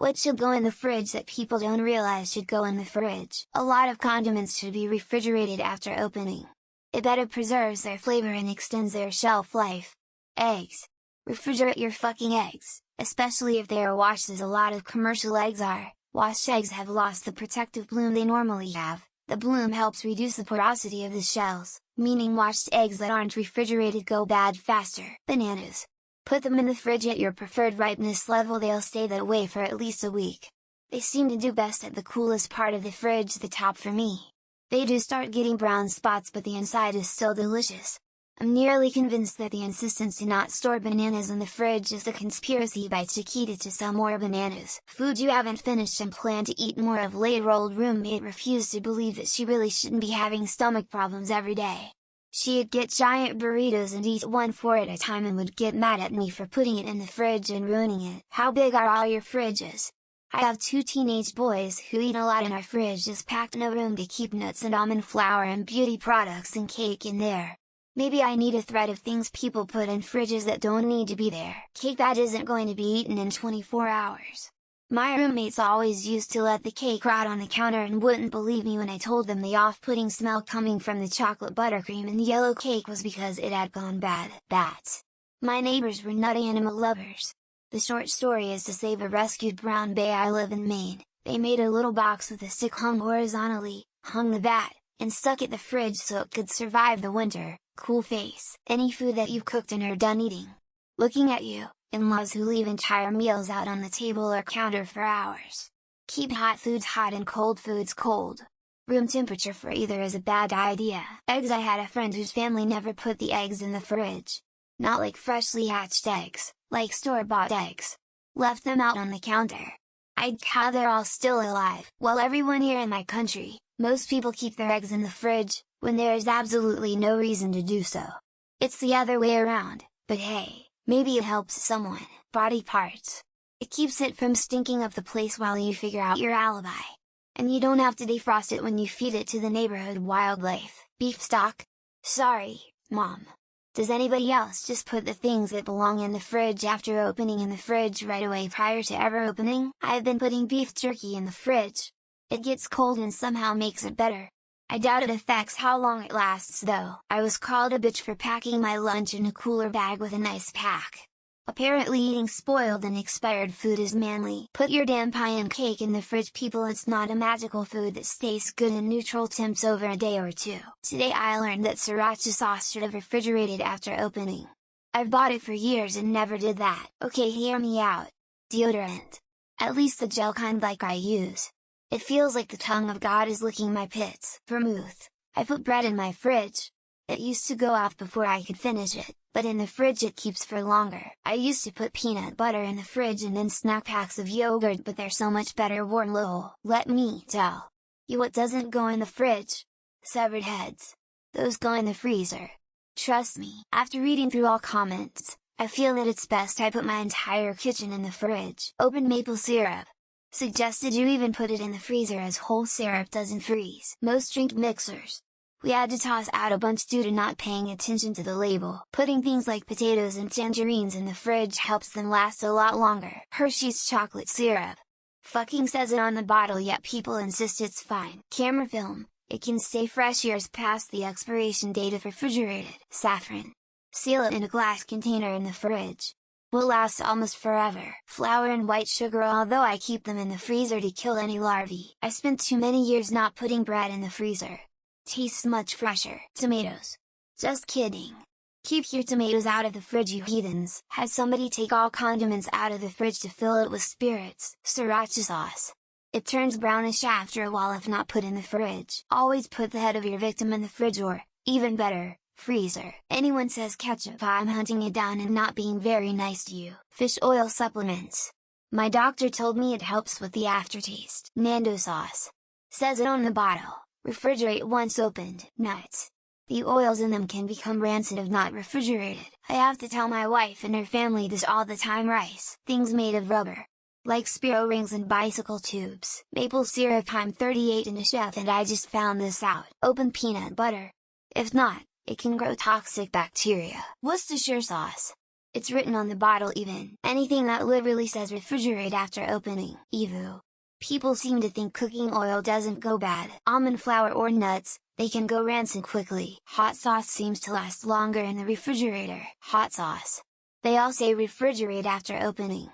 What should go in the fridge that people don't realize should go in the fridge? A lot of condiments should be refrigerated after opening. It better preserves their flavor and extends their shelf life. Eggs. Refrigerate your fucking eggs, especially if they are washed, as a lot of commercial eggs are. Washed eggs have lost the protective bloom they normally have. The bloom helps reduce the porosity of the shells, meaning washed eggs that aren't refrigerated go bad faster. Bananas. Put them in the fridge at your preferred ripeness level, they'll stay that way for at least a week. They seem to do best at the coolest part of the fridge, the top for me. They do start getting brown spots, but the inside is still delicious. I'm nearly convinced that the insistence to not store bananas in the fridge is a conspiracy by Chiquita to sell more bananas. Food you haven't finished and plan to eat more of. Later, old roommate refused to believe that she really shouldn't be having stomach problems every day. She'd get giant burritos and eat one four at a time and would get mad at me for putting it in the fridge and ruining it. How big are all your fridges? I have 2 teenage boys who eat a lot, and our fridge is packed, no room to keep nuts and almond flour and beauty products and cake in there. Maybe I need a thread of things people put in fridges that don't need to be there. Cake that isn't going to be eaten in 24 hours. My roommates always used to let the cake rot on the counter and wouldn't believe me when I told them the off-putting smell coming from the chocolate buttercream and yellow cake was because it had gone bad. Bats. My neighbors were nut animal lovers. The short story is to save a rescued brown bear. I live in Maine. They made a little box with a stick hung horizontally, hung the bat, and stuck it in the fridge so it could survive the winter. Cool face. Any food that you've cooked and are done eating. Looking at you. In-laws who leave entire meals out on the table or counter for hours. Keep hot foods hot and cold foods cold. Room temperature for either is a bad idea. Eggs. I had a friend whose family never put the eggs in the fridge. Not like freshly hatched eggs, like store-bought eggs. Left them out on the counter. How they're all still alive. Well, everyone here in my country, most people keep their eggs in the fridge, when there is absolutely no reason to do so. It's the other way around, but hey. Maybe it helps someone. Body parts. It keeps it from stinking up the place while you figure out your alibi. And you don't have to defrost it when you feed it to the neighborhood wildlife. Beef stock? Sorry, Mom. Does anybody else just put the things that belong in the fridge after opening in the fridge right away prior to ever opening? I've been putting beef jerky in the fridge. It gets cold and somehow makes it better. I doubt it affects how long it lasts though. I was called a bitch for packing my lunch in a cooler bag with an ice pack. Apparently eating spoiled and expired food is manly. Put your damn pie and cake in the fridge, people. It's not a magical food that stays good in neutral temps over a day or two. Today I learned that sriracha sauce should have refrigerated after opening. I've bought it for years and never did that. Okay, hear me out. Deodorant. At least the gel kind like I use. It feels like the tongue of God is licking my pits. Vermouth. I put bread in my fridge. It used to go off before I could finish it, but in the fridge it keeps for longer. I used to put peanut butter in the fridge and then snack packs of yogurt, but they're so much better worn. Lol. Let me tell you what doesn't go in the fridge. Severed heads. Those go in the freezer. Trust me. After reading through all comments, I feel that it's best I put my entire kitchen in the fridge. Open maple syrup. Suggested you even put it in the freezer as whole syrup doesn't freeze. Most drink mixers. We had to toss out a bunch due to not paying attention to the label. Putting things like potatoes and tangerines in the fridge helps them last a lot longer. Hershey's chocolate syrup. Fucking says it on the bottle, yet people insist it's fine. Camera film. It can stay fresh years past the expiration date if refrigerated. Saffron. Seal it in a glass container in the fridge. Will last almost forever. Flour and white sugar, although I keep them in the freezer to kill any larvae. I spent too many years not putting bread in the freezer. Tastes much fresher. Tomatoes. Just kidding. Keep your tomatoes out of the fridge, you heathens. Had somebody take all condiments out of the fridge to fill it with spirits. Sriracha sauce. It turns brownish after a while if not put in the fridge. Always put the head of your victim in the fridge or, even better, freezer. Anyone says ketchup, I'm hunting it down and not being very nice to you. Fish oil supplements. My doctor told me it helps with the aftertaste. Nando sauce. Says it on the bottle. Refrigerate once opened. Nuts. The oils in them can become rancid if not refrigerated. I have to tell my wife and her family this all the time. Rice. Things made of rubber. Like Spiro rings and bicycle tubes. Maple syrup. I'm 38 and a chef and I just found this out. Open peanut butter. If not, it can grow toxic bacteria. Worcestershire sauce. It's written on the bottle even. Anything that literally says refrigerate after opening. Evu. People seem to think cooking oil doesn't go bad. Almond flour or nuts, they can go rancid quickly. Hot sauce seems to last longer in the refrigerator. Hot sauce. They all say refrigerate after opening.